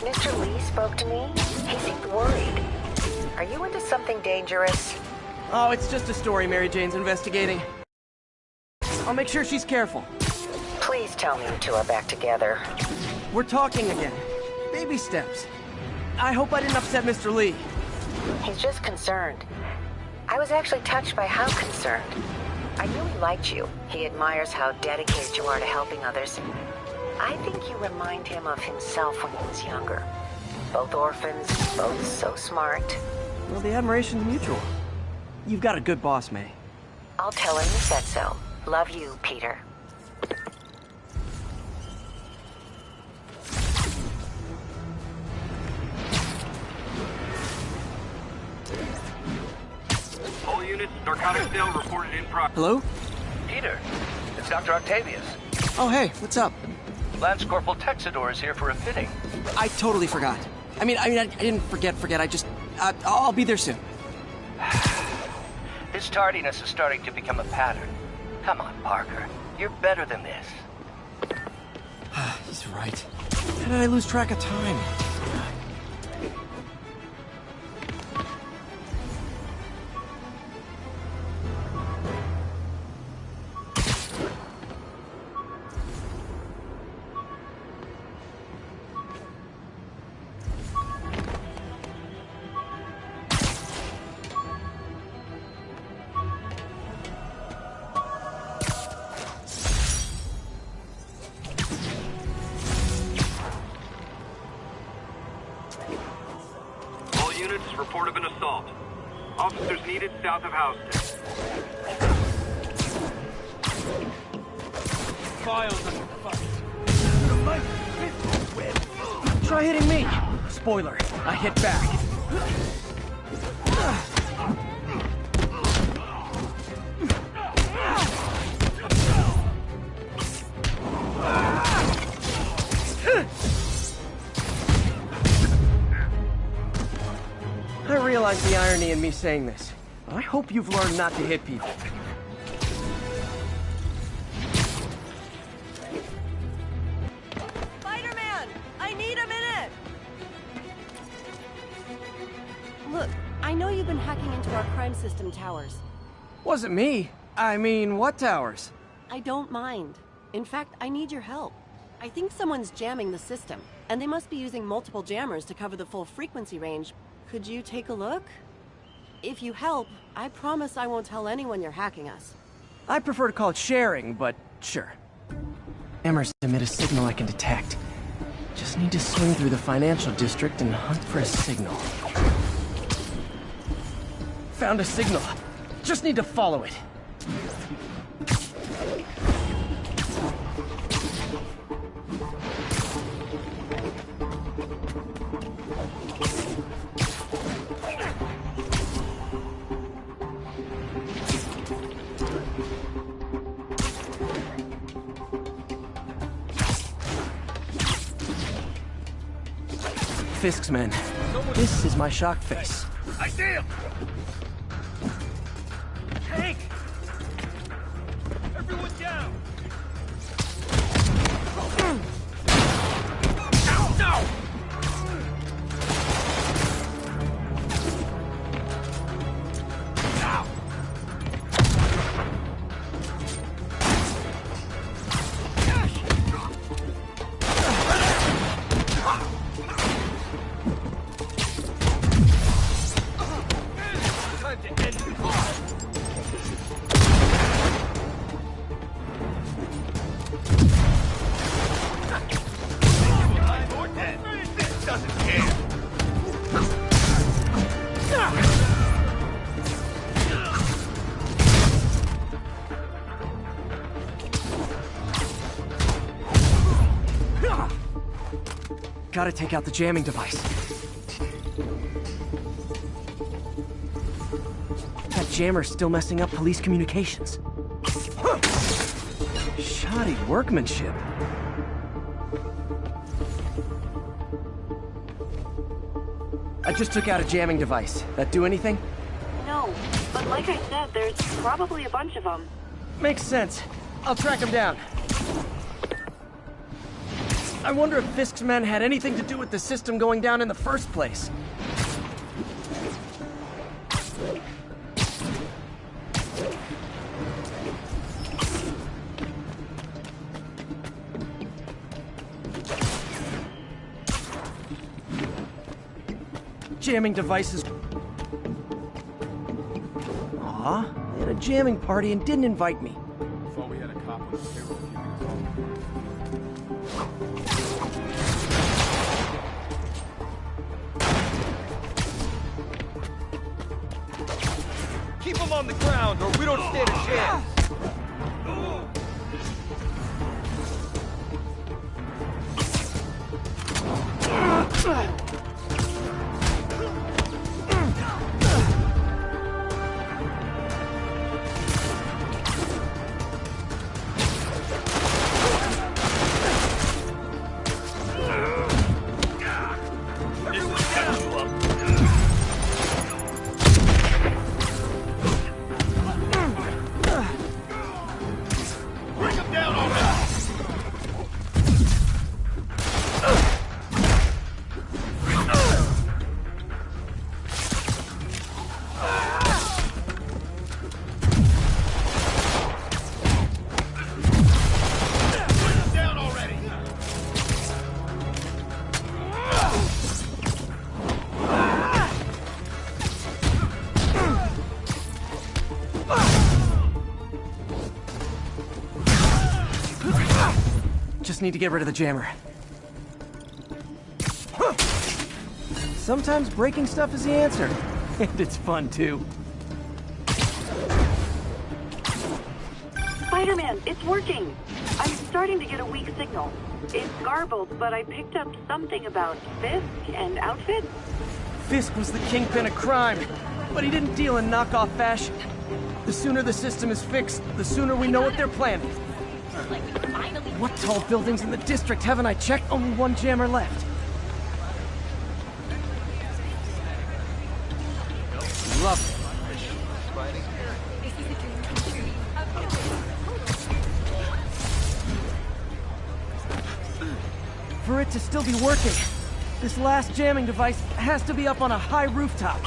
Mr. Lee spoke to me. He seemed worried. Are you into something dangerous? Oh, it's just a story Mary Jane's investigating. I'll make sure she's careful. Please tell me you two are back together. We're talking again. Baby steps. I hope I didn't upset Mr. Lee. He's just concerned. I was actually touched by how concerned. I knew he liked you. He admires how dedicated you are to helping others. I think you remind him of himself when he was younger. Both orphans, both so smart. Well, the admiration's mutual. You've got a good boss, May. I'll tell him you said so. Love you, Peter. All units, narcotics sale reported in progress. Hello? Peter, it's Dr. Octavius. Oh, hey, what's up? Lance Corporal Texador is here for a fitting. I totally forgot. I didn't forget. I'll be there soon. His tardiness is starting to become a pattern. Come on, Parker. You're better than this. He's right. How did I lose track of time? Report of an assault. Officers needed south of Houston. Files under fire. Try hitting me. Spoiler, I hit back. I realize the irony in me saying this. I hope you've learned not to hit people. Spiderman! I need a minute! Look, I know you've been hacking into our crime system towers. Wasn't me. I mean, what towers? I don't mind. In fact, I need your help. I think someone's jamming the system, and they must be using multiple jammers to cover the full frequency range. Could you take a look? If you help, I promise I won't tell anyone you're hacking us. I prefer to call it sharing, but sure. Jammers emit a signal I can detect. Just need to swing through the financial district and hunt for a signal. Found a signal. Just need to follow it. Fisk's men. This is my shock face. I see him! Hank! Everyone down! No! Gotta take out the jamming device. That jammer's still messing up police communications. Shoddy workmanship. I just took out a jamming device. That do anything? No, but like I said, there's probably a bunch of them. Makes sense. I'll track them down. I wonder if Fisk's men had anything to do with the system going down in the first place. Jamming devices. Aw, they had a jamming party and didn't invite me. Thought we had a cop on the payroll a few minutes ago. Keep them on the ground or we don't stand a chance. Just need to get rid of the jammer. Sometimes breaking stuff is the answer. And it's fun, too. Spider-Man, it's working. I'm starting to get a weak signal. It's garbled, but I picked up something about Fisk and outfit. Fisk was the kingpin of crime, but he didn't deal in knockoff fashion. The sooner the system is fixed, the sooner we know what they're planning. What tall buildings in the district haven't I checked? Only one jammer left. Love it. For it to still be working, this last jamming device has to be up on a high rooftop.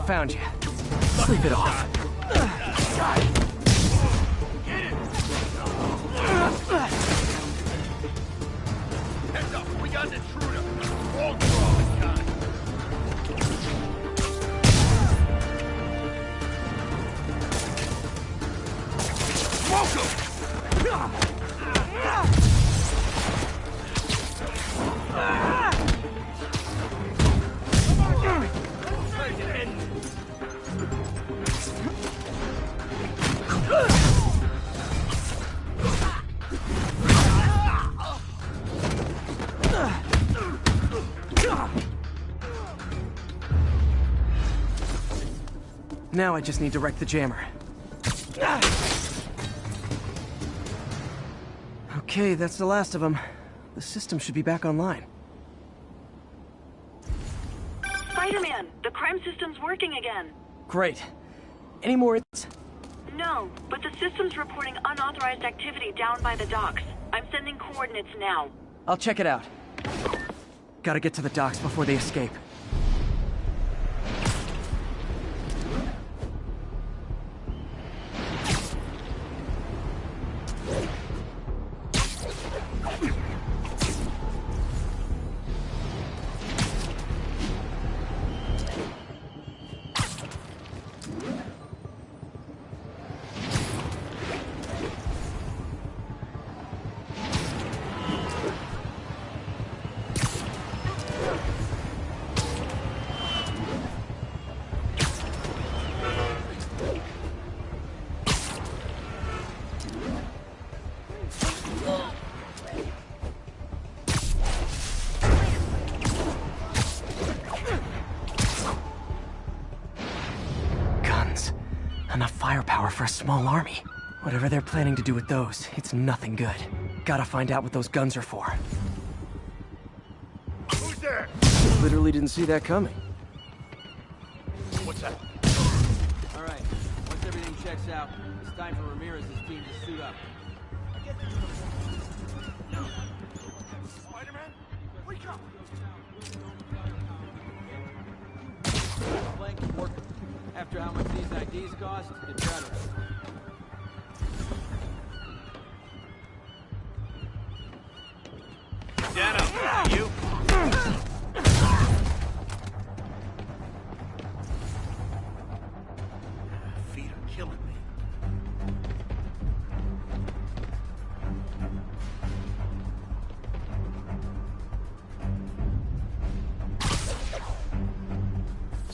Found you. Sleep it off. Heads up, we got an intruder. All draw, gun. Smoke him! Now I just need to wreck the jammer. Okay, that's the last of them. The system should be back online. Spider-Man, the crime system's working again. Great. Any more hits? No, but the system's reporting unauthorized activity down by the docks. I'm sending coordinates now. I'll check it out. Gotta get to the docks before they escape. Enough firepower for a small army. Whatever they're planning to do with those, it's nothing good. Gotta find out what those guns are for. Who's there? Literally didn't see that coming. What's that? All right. Once everything checks out, it's time for Ramirez's team to suit up. Spider-Man? Wake up! Plan can work. After how much these IDs cost, get better. Dano, you? Feet are killing me.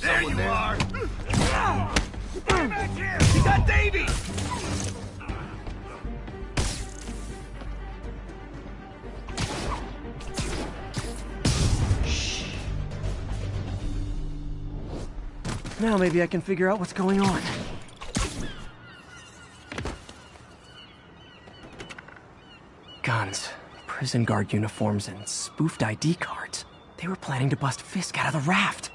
There you are! Spider-Man's here! He got Davey! Now maybe I can figure out what's going on. Guns, prison guard uniforms, and spoofed ID cards. They were planning to bust Fisk out of the raft.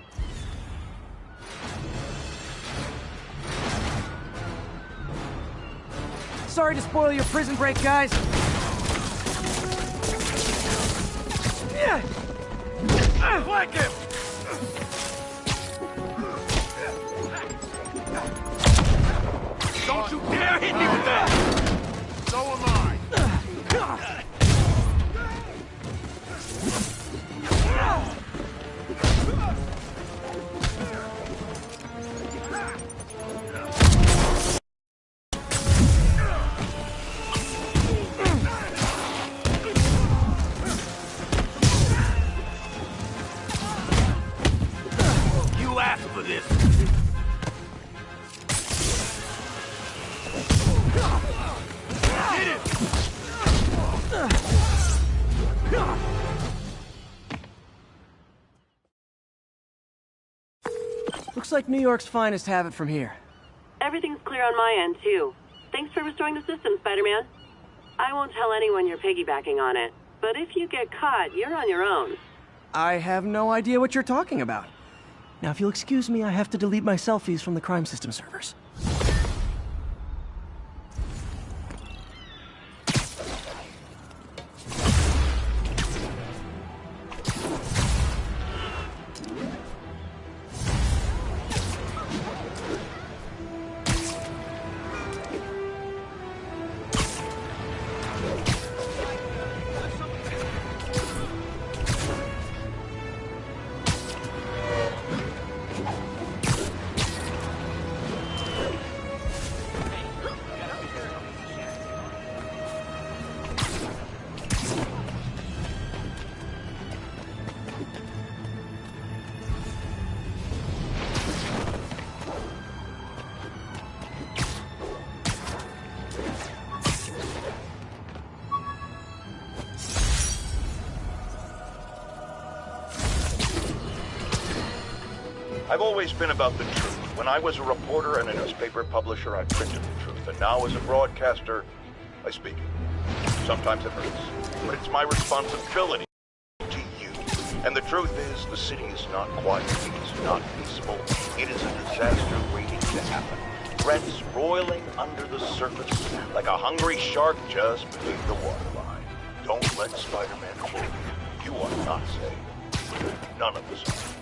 Sorry to spoil your prison break, guys. Yeah. Flank him! Don't you dare hit me with that! So am I! You asked for this! Looks like New York's finest have it from here. Everything's clear on my end, too. Thanks for restoring the system, Spider-Man. I won't tell anyone you're piggybacking on it, but if you get caught, you're on your own. I have no idea what you're talking about. Now, if you'll excuse me, I have to delete my selfies from the crime system servers. I've always been about the truth. When I was a reporter and a newspaper publisher, I printed the truth. And now as a broadcaster, I speak it. Sometimes it hurts, but it's my responsibility to you. And the truth is, the city is not quiet. It is not peaceful. It is a disaster waiting to happen. Threats roiling under the surface like a hungry shark just beneath the waterline. Don't let Spider-Man fool you. You are not safe. None of us are.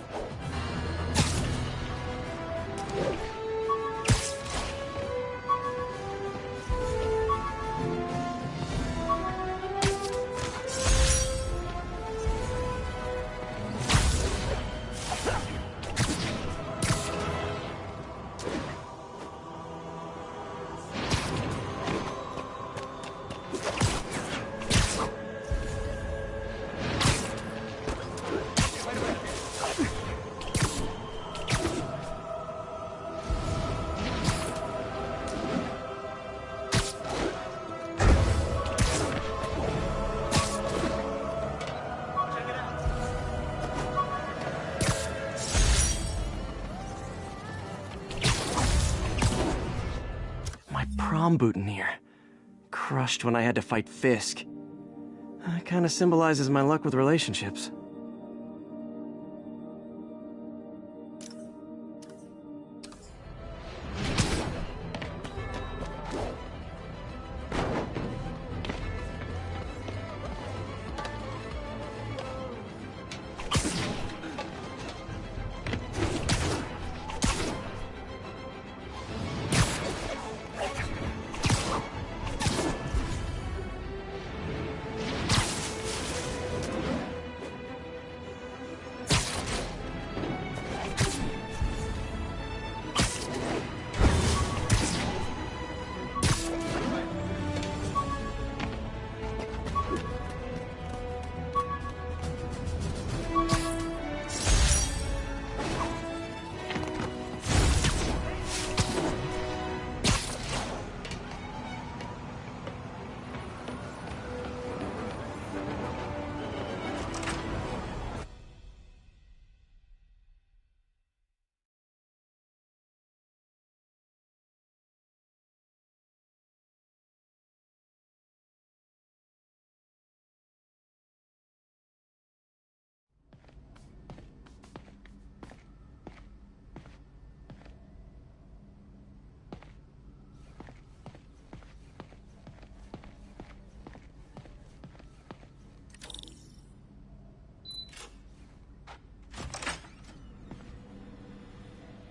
prom boutonniere. Crushed when I had to fight Fisk. That kind of symbolizes my luck with relationships.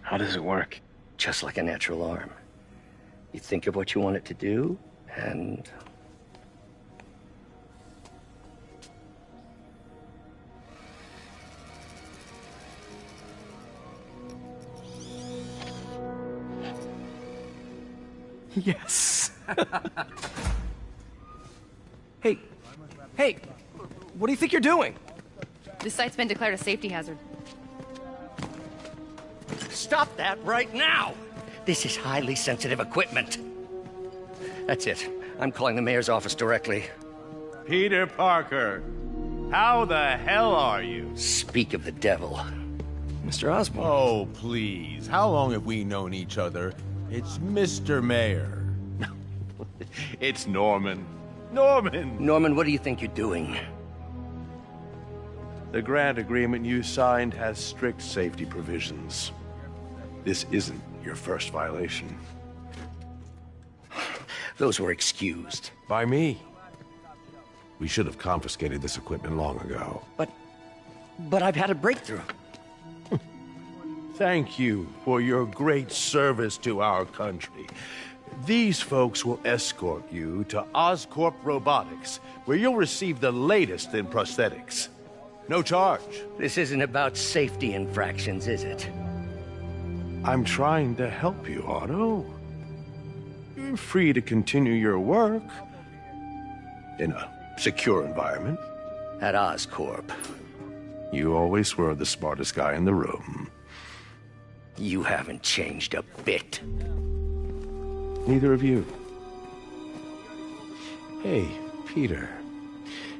How does it work? Just like a natural arm. You think of what you want it to do, and... Yes! Hey! Hey! What do you think you're doing? This site's been declared a safety hazard. Stop that right now! This is highly sensitive equipment. That's it. I'm calling the mayor's office directly. Peter Parker, how the hell are you? Speak of the devil. Mr. Osborn. Oh, please. How long have we known each other? It's Mr. Mayor. It's Norman. Norman! Norman, what do you think you're doing? The grant agreement you signed has strict safety provisions. This isn't your first violation. Those were excused. By me. We should have confiscated this equipment long ago. But I've had a breakthrough. Thank you for your great service to our country. These folks will escort you to Oscorp Robotics, where you'll receive the latest in prosthetics. No charge. This isn't about safety infractions, is it? I'm trying to help you, Otto. You're free to continue your work in a secure environment. At Oscorp. You always were the smartest guy in the room. You haven't changed a bit. Neither of you. Hey, Peter.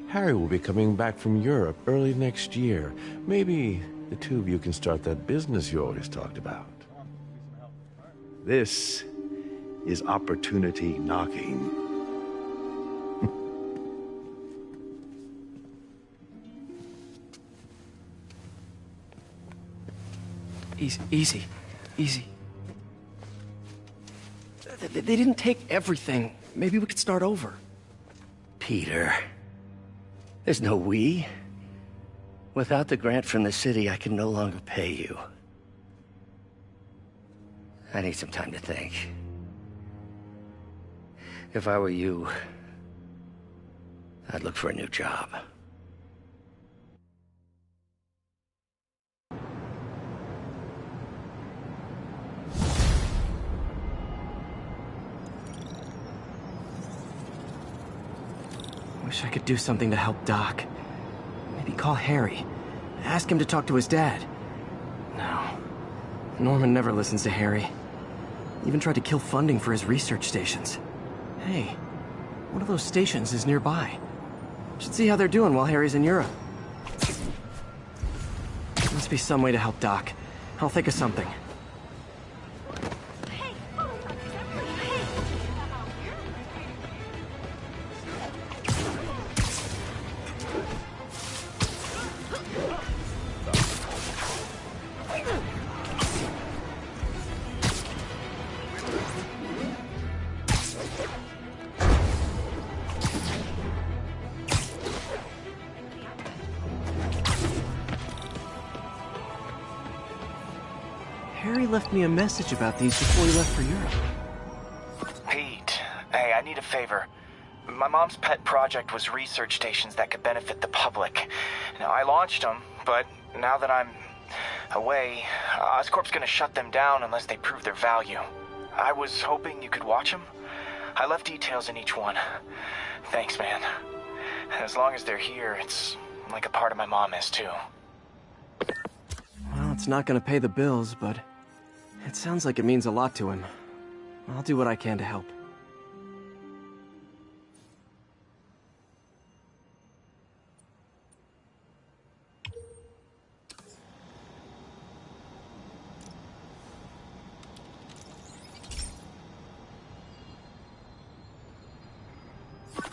Harry will be coming back from Europe early next year. Maybe the two of you can start that business you always talked about. This is opportunity knocking. Easy. They didn't take everything. Maybe we could start over. Peter, there's no we. Without the grant from the city, I can no longer pay you. I need some time to think. If I were you, I'd look for a new job. Wish I could do something to help Doc. Maybe call Harry. Ask him to talk to his dad. No. Norman never listens to Harry. Even tried to kill funding for his research stations. Hey, one of those stations is nearby. Should see how they're doing while Harry's in Europe. Must be some way to help Doc. I'll think of something. Hey! Oh my God, is that really... Hey! he left me a message about these before he left for Europe. Pete, hey, I need a favor. My mom's pet project was research stations that could benefit the public. Now, I launched them, but now that I'm away, Oscorp's gonna shut them down unless they prove their value. I was hoping you could watch them. I left details in each one. Thanks, man. As long as they're here, it's like a part of my mom is, too. Well, it's not gonna pay the bills, but it sounds like it means a lot to him. I'll do what I can to help.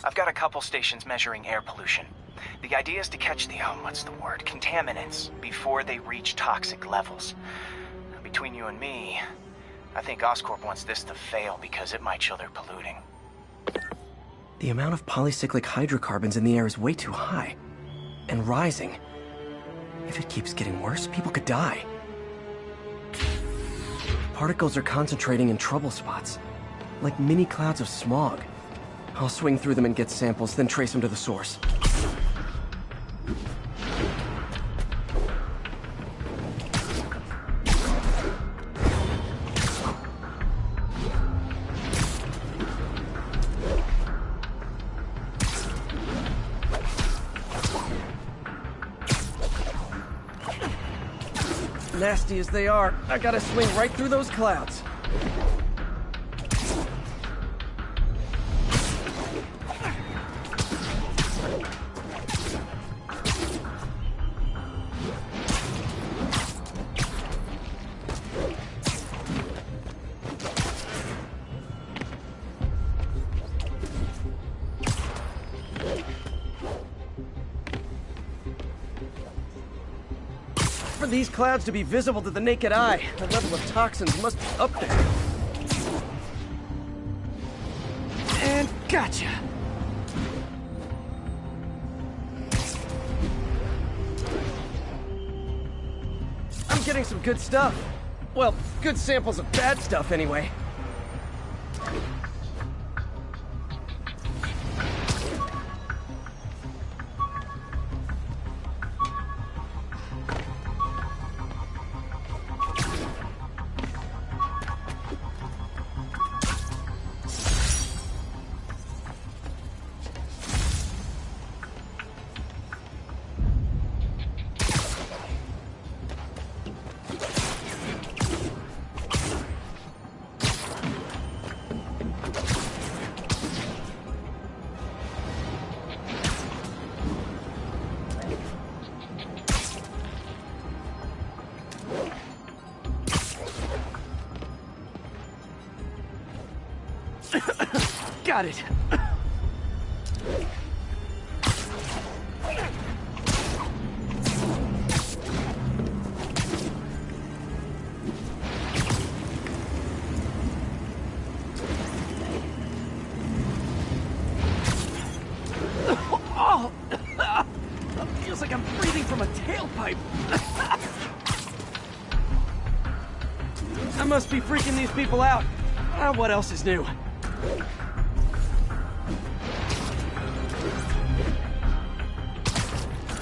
I've got a couple stations measuring air pollution. The idea is to catch the, contaminants before they reach toxic levels. Between you and me, I think Oscorp wants this to fail because it might show they're polluting. The amount of polycyclic hydrocarbons in the air is way too high. And rising. If it keeps getting worse, people could die. Particles are concentrating in trouble spots, like mini clouds of smog. I'll swing through them and get samples, then trace them to the source. Nasty as they are, I gotta swing right through those clouds. For these clouds to be visible to the naked eye, the level of toxins must be up there. And gotcha! I'm getting some good stuff. Well, good samples of bad stuff anyway. Got it. Oh, feels like I'm breathing from a tailpipe. I must be freaking these people out. What else is new?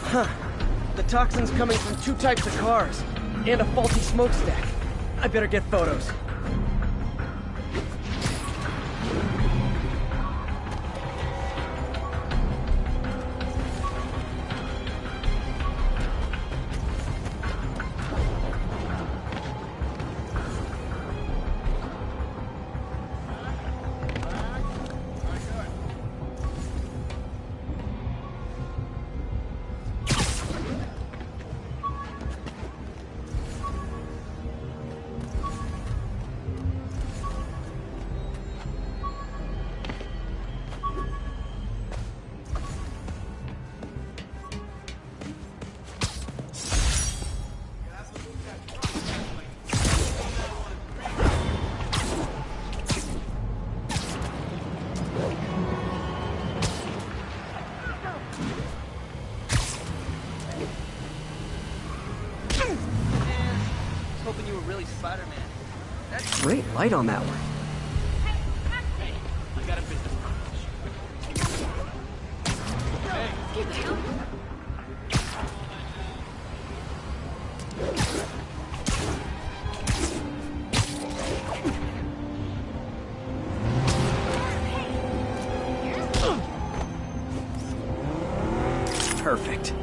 Huh. The toxin's coming from two types of cars, and a faulty smokestack. I better get photos. Great light on that one. I got a business Perfect.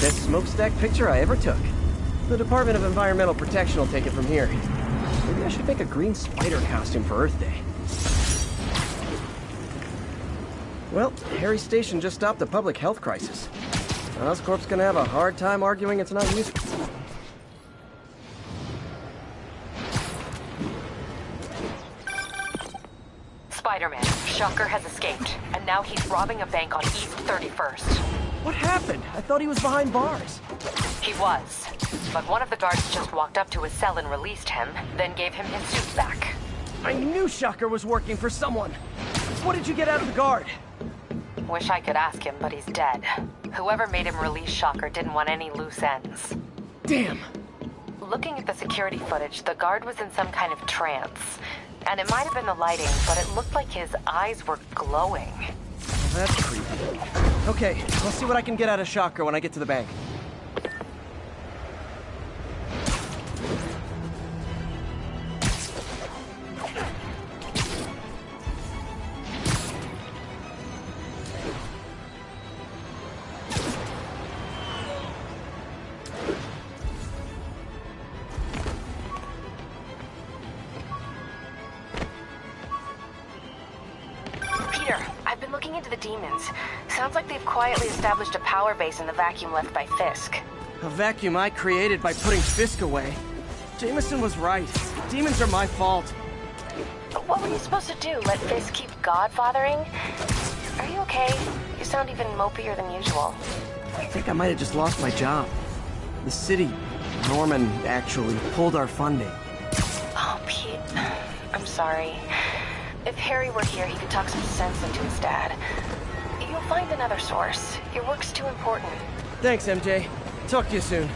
Best smokestack picture I ever took. The Department of Environmental Protection will take it from here. Maybe I should make a green spider costume for Earth Day. Well, Harry Station just stopped a public health crisis. Oscorp's gonna have a hard time arguing it's not useful. Spiderman, Shocker has escaped, and now he's robbing a bank on East 31st. What happened? I thought he was behind bars. He was, but one of the guards just walked up to his cell and released him, then gave him his suit back. I knew Shocker was working for someone. What did you get out of the guard? Wish I could ask him, but he's dead. Whoever made him release Shocker didn't want any loose ends. Damn. Looking at the security footage, the guard was in some kind of trance. And it might have been the lighting, but it looked like his eyes were glowing. Well, that's creepy. Okay, I'll see what I can get out of Shocker when I get to the bank. Looking into the demons. Sounds like they've quietly established a power base in the vacuum left by Fisk. A vacuum I created by putting Fisk away. Jameson was right. Demons are my fault. What were you supposed to do? Let Fisk keep godfathering? Are you okay? You sound even mopier than usual. I think I might have just lost my job. The city, Norman, actually pulled our funding. Oh, Pete. I'm sorry. If Harry were here, he could talk some sense into his dad. You'll find another source. Your work's too important. Thanks, MJ. Talk to you soon.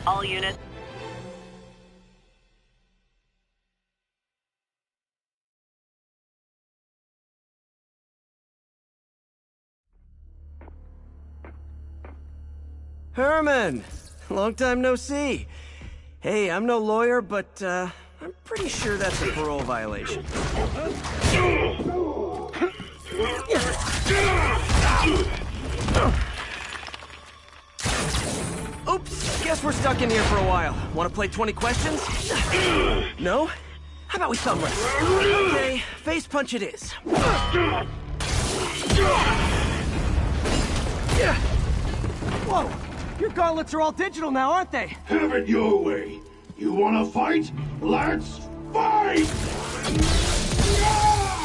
All units. Herman! Long time no see. Hey, I'm no lawyer, but I'm pretty sure that's a parole violation. Oops, guess we're stuck in here for a while. Want to play 20 questions? No? How about we thumb wrestle? Okay, face punch it is. Whoa! Your gauntlets are all digital now, aren't they? Have it your way. You wanna fight? Let's fight!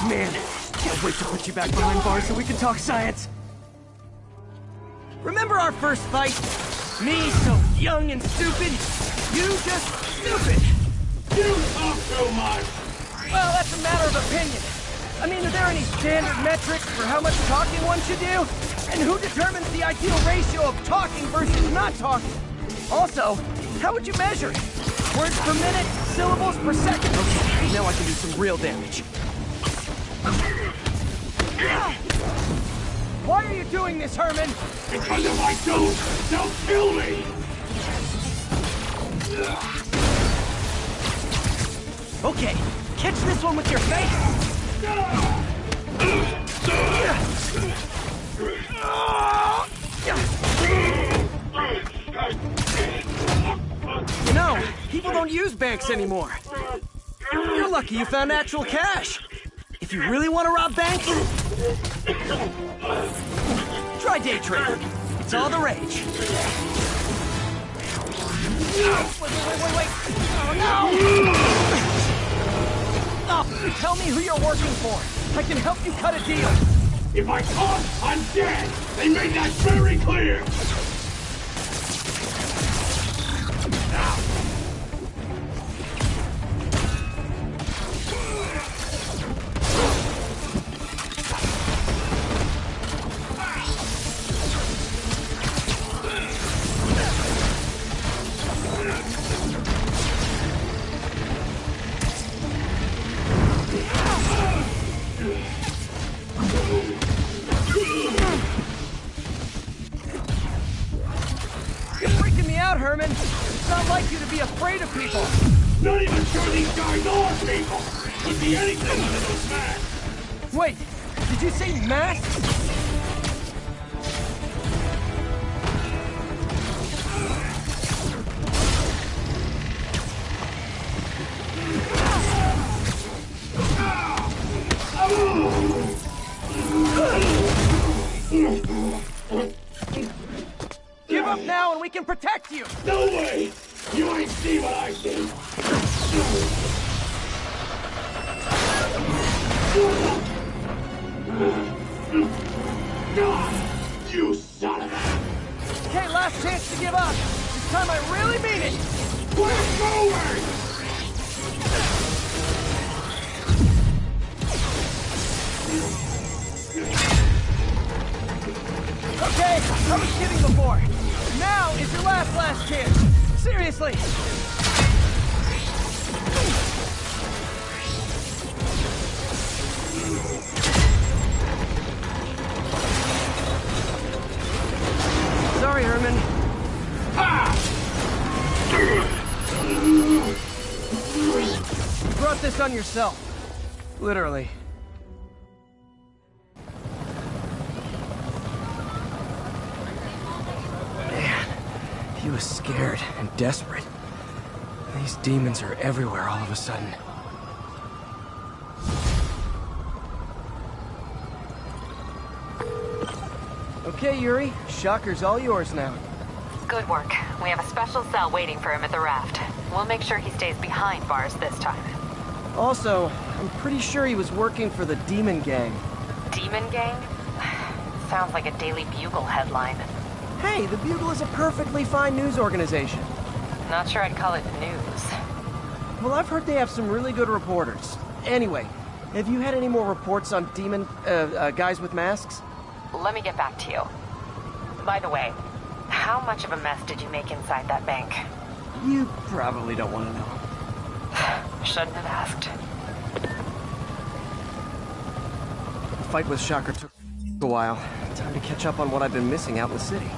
Man, can't wait to put you back behind bars so we can talk science. Remember our first fight? Me so young and stupid, you just stupid. You talk too much! Well, that's a matter of opinion. I mean, are there any standard metrics for how much talking one should do? And who determines the ideal ratio of talking versus not talking? Also, how would you measure it? Words per minute, syllables per second. Okay, now I can do some real damage. Why are you doing this, Herman? Because if I don't, they'll kill me! Okay, catch this one with your face! You know, people don't use banks anymore. You're lucky you found actual cash. If you really want to rob banks, try day trading. It's all the rage. Wait. Oh, no! Oh, tell me who you're working for. I can help you cut a deal. If I talk, I'm dead! They made that very clear! You're freaking me out, Herman. It's not like you to be afraid of people. Not even sure these guys are people! Could be anything under those masks! Wait, did you say masks? Give up now and we can protect you! No way! You ain't see what I see! You son of a... Okay, last chance to give up. This time I really mean it. We're going! Okay, I was kidding before. Now is your last chance. Seriously. Sorry, Herman. You brought this on yourself. Literally. Man, he was scared and desperate. These demons are everywhere all of a sudden. Okay, Yuri. Shocker's all yours now. Good work. We have a special cell waiting for him at the raft. We'll make sure he stays behind bars this time. Also, I'm pretty sure he was working for the Demon Gang. Demon Gang? Sounds like a Daily Bugle headline. Hey, the Bugle is a perfectly fine news organization. Not sure I'd call it news. Well, I've heard they have some really good reporters. Anyway, have you had any more reports on demon, guys with masks? Let me get back to you. By the way, how much of a mess did you make inside that bank? You probably don't want to know. Shouldn't have asked. The fight with Shocker took a while. Time to catch up on what I've been missing out in the city.